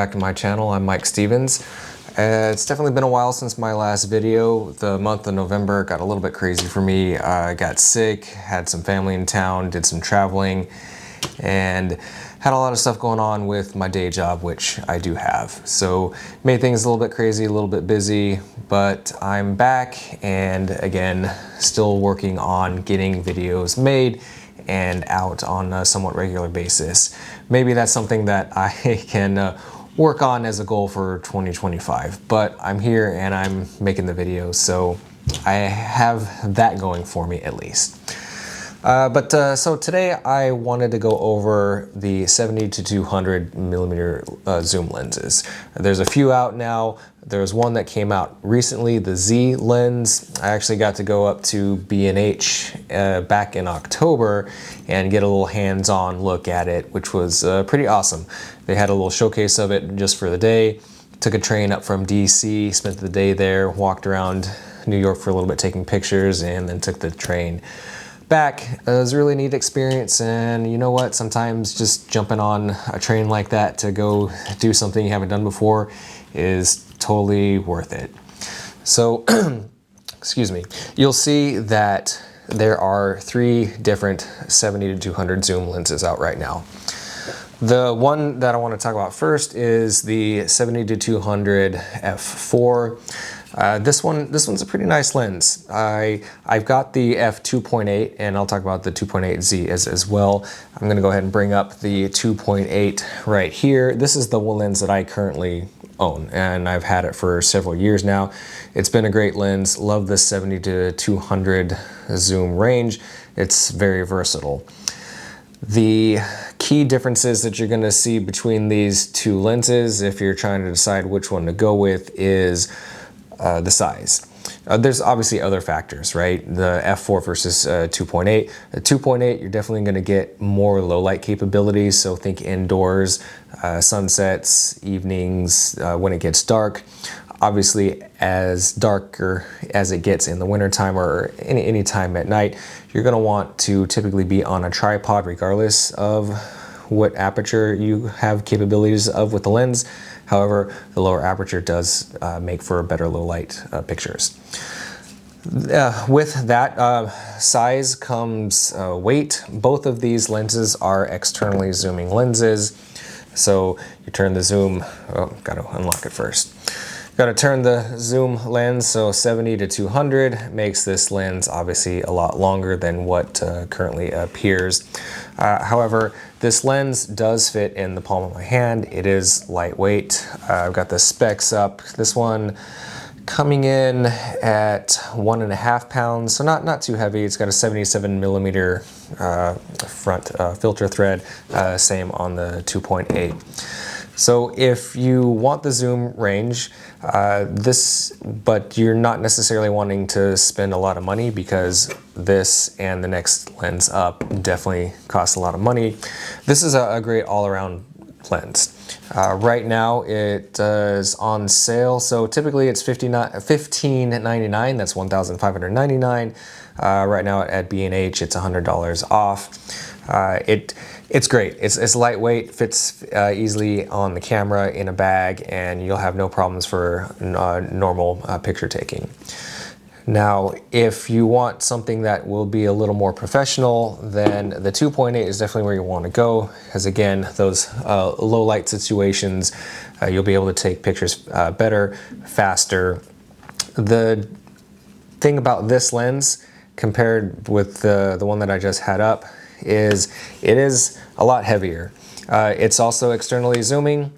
back to my channel. I'm Mike Stevens. It's definitely been a while since my last video. The month of November got a little bit crazy for me. I got sick, had some family in town, did some traveling, and had a lot of stuff going on with my day job, which I do have. So made things a little bit crazy, a little bit busy, but I'm back and again, still working on getting videos made and out on a somewhat regular basis. Maybe that's something that I can work on as a goal for 2025, but I'm here and I'm making the video, so I have that going for me at least. So today I wanted to go over the 70 to 200 millimeter zoom lenses. There's a few out now. There's one that came out recently, the Z lens. I actually got to go up to B&H back in October and get a little hands-on look at it, which was pretty awesome. They had a little showcase of it just for the day. Took a train up from DC, spent the day there, walked around New York for a little bit taking pictures, and then took the train back. It was a really neat experience, and you know what, sometimes just jumping on a train like that to go do something you haven't done before is totally worth it. So excuse me, you'll see that there are 3 different 70 to 200 zoom lenses out right now. The one that I want to talk about first is the 70 to 200 f4. This one's a pretty nice lens. I've got the f2.8, and I'll talk about the 2.8Z as well. I'm gonna go ahead and bring up the 2.8 right here. This is the one lens that I currently own, and I've had it for several years now. It's been a great lens. Love the 70 to 200 zoom range. It's very versatile. The key differences that you're gonna see between these two lenses, if you're trying to decide which one to go with, is the size. There's obviously other factors, right? The f4 versus 2.8. The 2.8, you're definitely going to get more low light capabilities. So think indoors, sunsets, evenings, when it gets dark. Obviously, as darker as it gets in the wintertime or any time at night, you're going to want to typically be on a tripod regardless of what aperture you have capabilities of with the lens. However, the lower aperture does make for better low light pictures. With that size comes weight. Both of these lenses are externally zooming lenses. So you turn the zoom, gotta unlock it first. Got to turn the zoom lens, so 70 to 200 makes this lens obviously a lot longer than what currently appears. However, this lens does fit in the palm of my hand. It is lightweight. I've got the specs up. This one coming in at 1.5 pounds, so not too heavy. It's got a 77 millimeter front filter thread, same on the 2.8. So if you want the zoom range, but you're not necessarily wanting to spend a lot of money, because this and the next lens up definitely cost a lot of money. This is a great all-around lens. Right now it is on sale, so typically it's $15.99. That's $1,599. Right now at B&H it's $100 off. It's great. It's lightweight, fits easily on the camera in a bag, and you'll have no problems for normal picture taking. Now, if you want something that will be a little more professional, then the 2.8 is definitely where you want to go, because again, those low light situations, you'll be able to take pictures better, faster. The thing about this lens compared with the one that I just had up is it is a lot heavier. It's also externally zooming.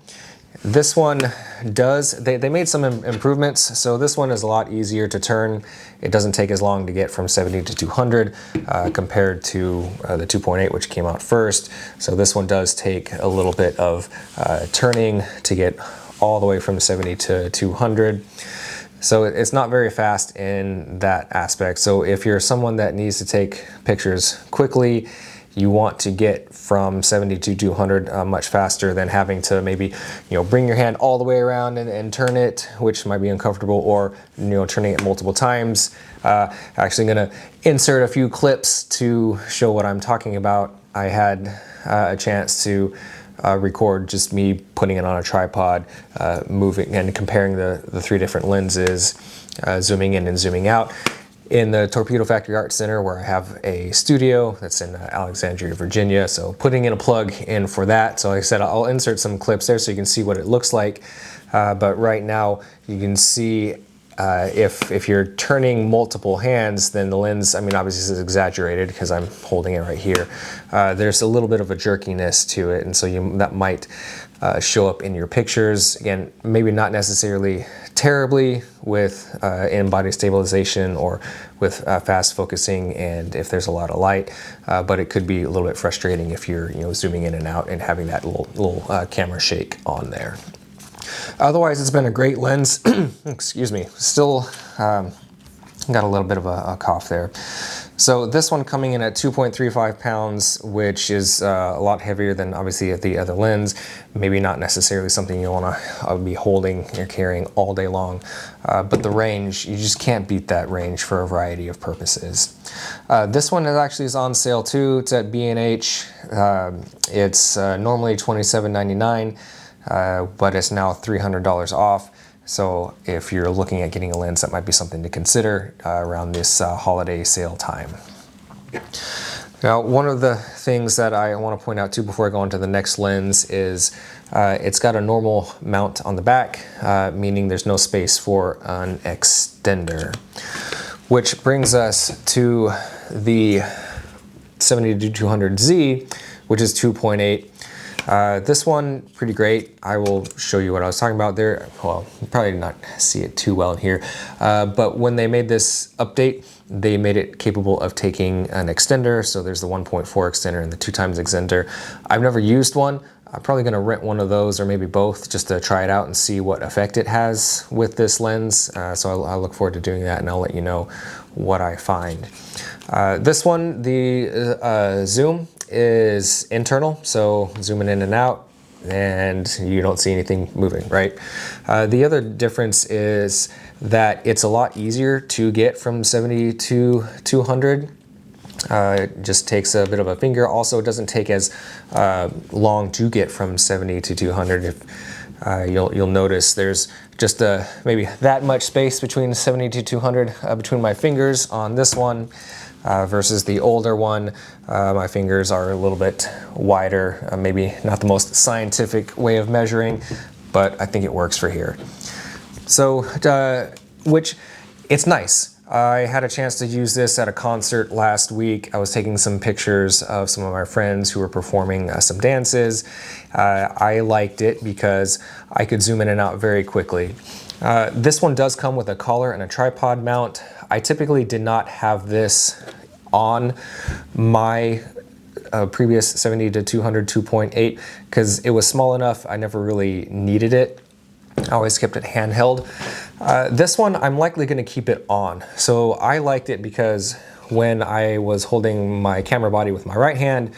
This one they made some improvements, so this one is a lot easier to turn. It doesn't take as long to get from 70 to 200 compared to the 2.8, which came out first. So this one does take a little bit of turning to get all the way from 70 to 200. So it's not very fast in that aspect. So if you're someone that needs to take pictures quickly, you want to get from 70 to 200 much faster than having to maybe, bring your hand all the way around and turn it, which might be uncomfortable, or, turning it multiple times. Actually gonna insert a few clips to show what I'm talking about. I had a chance to record just me putting it on a tripod, moving and comparing the three different lenses, zooming in and zooming out. In the Torpedo Factory Art Center, where I have a studio that's in Alexandria, Virginia, so putting in a plug in for that. So like I said, I'll insert some clips there so you can see what it looks like. But right now you can see if you're turning multiple hands, then the lens, I mean, obviously this is exaggerated because I'm holding it right here. There's a little bit of a jerkiness to it, and so that might show up in your pictures. Again, maybe not necessarily terribly with in-body stabilization or with fast focusing and if there's a lot of light, but it could be a little bit frustrating if you're zooming in and out and having that little camera shake on there. Otherwise, it's been a great lens. Excuse me, still got a little bit of a cough there. So this one coming in at 2.35 pounds, which is a lot heavier than obviously the other lens. Maybe not necessarily something you want to be holding or carrying all day long, but the range, you just can't beat that range for a variety of purposes. This one is on sale too. It's at B&H. It's normally $27.99, but it's now $300 off. So if you're looking at getting a lens, that might be something to consider around this holiday sale time. Now, one of the things that I want to point out too before I go on to the next lens is it's got a normal mount on the back, meaning there's no space for an extender. Which brings us to the 70-200Z, which is 2.8. This one, pretty great. I will show you what I was talking about there. Well, you probably not see it too well in here, but when they made this update, they made it capable of taking an extender. So there's the 1.4 extender and the 2x extender. I've never used one. I'm probably gonna rent one of those or maybe both just to try it out and see what effect it has with this lens. So I look forward to doing that, and I'll let you know what I find. This one, the zoom is internal, so zooming in and out and you don't see anything moving, right? The other difference is that it's a lot easier to get from 70 to 200. It just takes a bit of a finger. Also, it doesn't take as long to get from 70 to 200. If you'll notice there's just maybe that much space between 70 to 200 between my fingers on this one. Versus the older one, my fingers are a little bit wider, maybe not the most scientific way of measuring, but I think it works for here. So, which it's nice. I had a chance to use this at a concert last week. I was taking some pictures of some of my friends who were performing some dances. I liked it because I could zoom in and out very quickly. This one does come with a collar and a tripod mount. I typically did not have this on my previous 70 to 200 2.8 because it was small enough. I never really needed it. I always kept it handheld. This one, I'm likely going to keep it on. So I liked it because when I was holding my camera body with my right hand,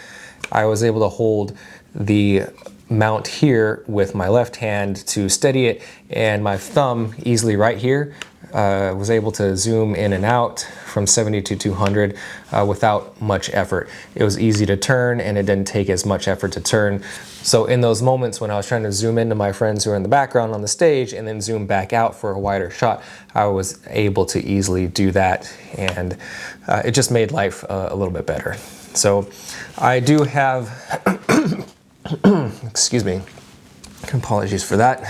I was able to hold the mount here with my left hand to steady it, and my thumb easily right here was able to zoom in and out from 70 to 200 without much effort. It was easy to turn and it didn't take as much effort to turn. So in those moments when I was trying to zoom into my friends who are in the background on the stage and then zoom back out for a wider shot, I was able to easily do that, and it just made life a little bit better. So I do have excuse me, apologies for that.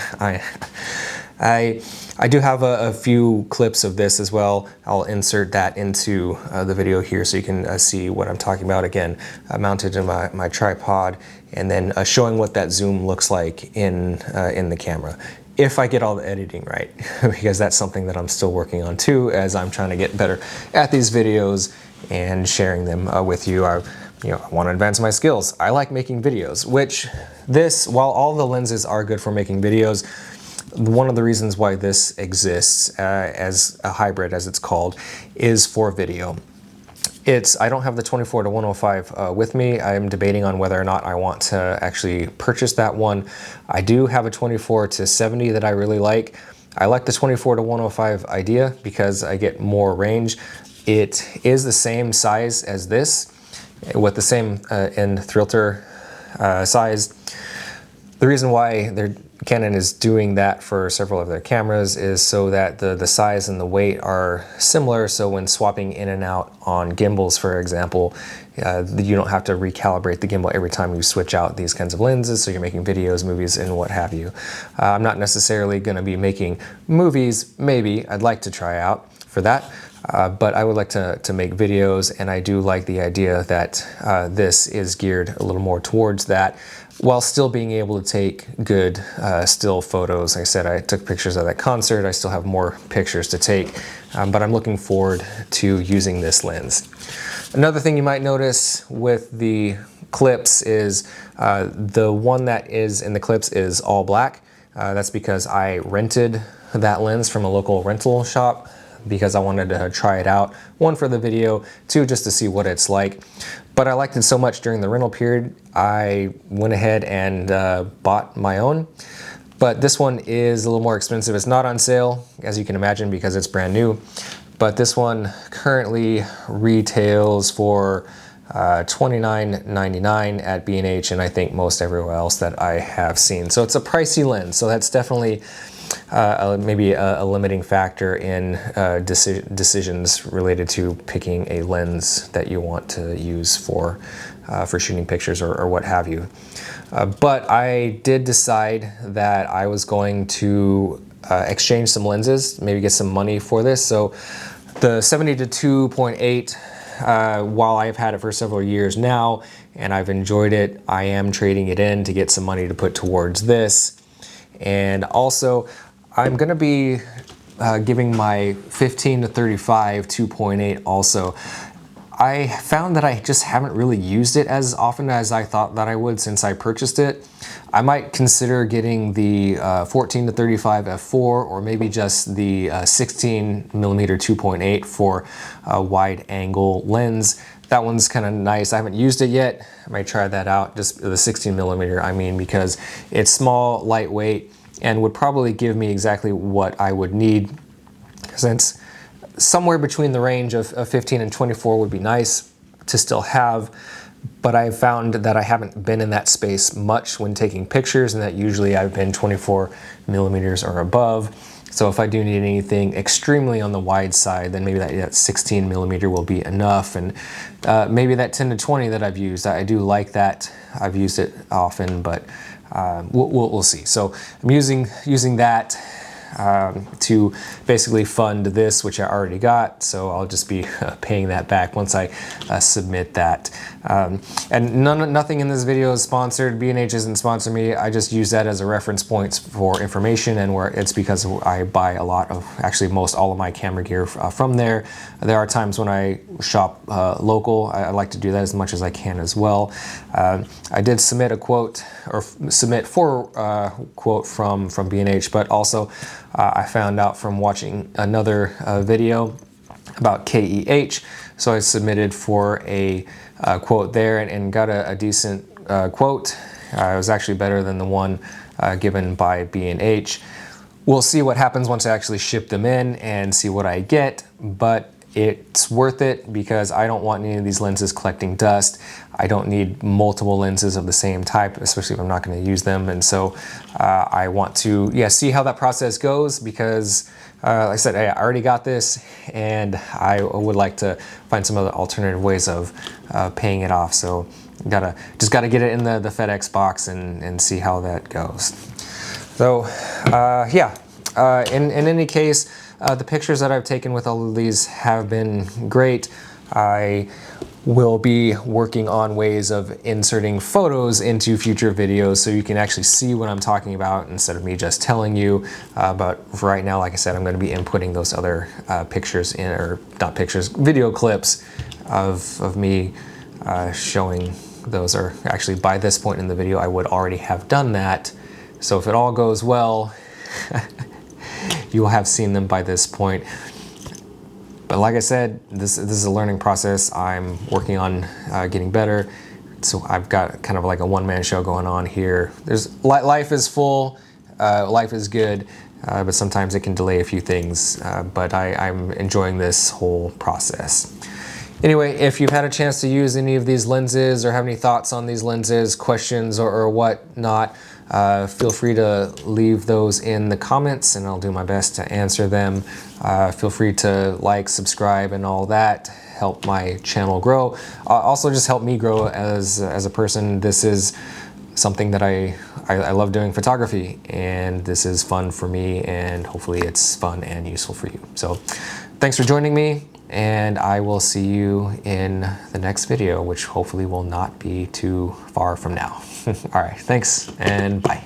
I do have a few clips of this as well. I'll insert that into the video here so you can see what I'm talking about. Again, mounted to my tripod, and then showing what that zoom looks like in the camera. If I get all the editing right, because that's something that I'm still working on too, as I'm trying to get better at these videos and sharing them with you. I want to advance my skills. I like making videos, which while all the lenses are good for making videos, one of the reasons why this exists as a hybrid, as it's called, is for video. I don't have the 24 to 105 with me. I'm debating on whether or not I want to actually purchase that one. I do have a 24 to 70 that I really like. I like the 24 to 105 idea because I get more range. It is the same size as this, with the same end filter size. The reason why Canon is doing that for several of their cameras is so that the size and the weight are similar, so when swapping in and out on gimbals, for example, you don't have to recalibrate the gimbal every time you switch out these kinds of lenses, so you're making videos, movies, and what have you. I'm not necessarily going to be making movies. Maybe I'd like to try out for that. But I would like to make videos, and I do like the idea that this is geared a little more towards that, while still being able to take good still photos. Like I said, I took pictures of that concert. I still have more pictures to take, but I'm looking forward to using this lens. Another thing you might notice with the clips is the one that is in the clips is all black. That's because I rented that lens from a local rental shop, because I wanted to try it out. One, for the video, two, just to see what it's like. But I liked it so much during the rental period, I went ahead and bought my own. But this one is a little more expensive. It's not on sale, as you can imagine, because it's brand new. But this one currently retails for $29.99 at B&H, and I think most everywhere else that I have seen. So it's a pricey lens. So that's definitely maybe a limiting factor in decisions related to picking a lens that you want to use for shooting pictures or what have you. But I did decide that I was going to exchange some lenses, maybe get some money for this. So the 70-2.8, while I've had it for several years now and I've enjoyed it, I am trading it in to get some money to put towards this. And also, I'm going to be giving my 15-35 2.8 also. I found that I just haven't really used it as often as I thought that I would since I purchased it. I might consider getting the 14-35 f4, or maybe just the 16mm 2.8 for a wide angle lens. That one's kind of nice. I haven't used it yet. I might try that out, just the 16mm, I mean, because it's small, lightweight, and would probably give me exactly what I would need, since somewhere between the range of 15 and 24 would be nice to still have. But I've found that I haven't been in that space much when taking pictures, and that usually I've been 24mm or above. So if I do need anything extremely on the wide side, then maybe that 16mm will be enough. And maybe that 10-20 that I've used, I do like that. I've used it often, but we'll see. So I'm using that to basically fund this, which I already got. So I'll just be paying that back once I submit that. And nothing in this video is sponsored. B&H isn't sponsoring me. I just use that as a reference point for information, and where it's because I buy a lot of, actually all of my camera gear from there. There are times when I shop local. I like to do that as much as I can as well. I did submit a quote, or submit for a quote from B&H, but also I found out from watching another video about KEH, so I submitted for a quote there and got a decent quote. It was actually better than the one given by B&H. We'll see what happens once I actually ship them in and see what I get, but it's worth it because I don't want any of these lenses collecting dust. I don't need multiple lenses of the same type, especially if I'm not going to use them. And so I want to see how that process goes, because like I said, hey, I already got this, and I would like to find some other alternative ways of paying it off. So just gotta get it in the FedEx box and see how that goes. So in any case, the pictures that I've taken with all of these have been great. I will be working on ways of inserting photos into future videos so you can actually see what I'm talking about instead of me just telling you. But right now, like I said, I'm going to be inputting those other pictures in, or not pictures, video clips of me showing those. Or actually, by this point in the video, I would already have done that. So if it all goes well, you will have seen them by this point. But like I said, this is a learning process. I'm working on getting better. So I've got kind of like a one-man show going on here. Life is full, life is good, but sometimes it can delay a few things. But I'm enjoying this whole process. Anyway, if you've had a chance to use any of these lenses or have any thoughts on these lenses, questions or whatnot, feel free to leave those in the comments and I'll do my best to answer them. Feel free to like, subscribe, and all that. Help my channel grow. Also just help me grow as a person. This is something that I love doing, photography, and this is fun for me, and hopefully it's fun and useful for you. So thanks for joining me, and I will see you in the next video, which hopefully will not be too far from now. All right, thanks and bye.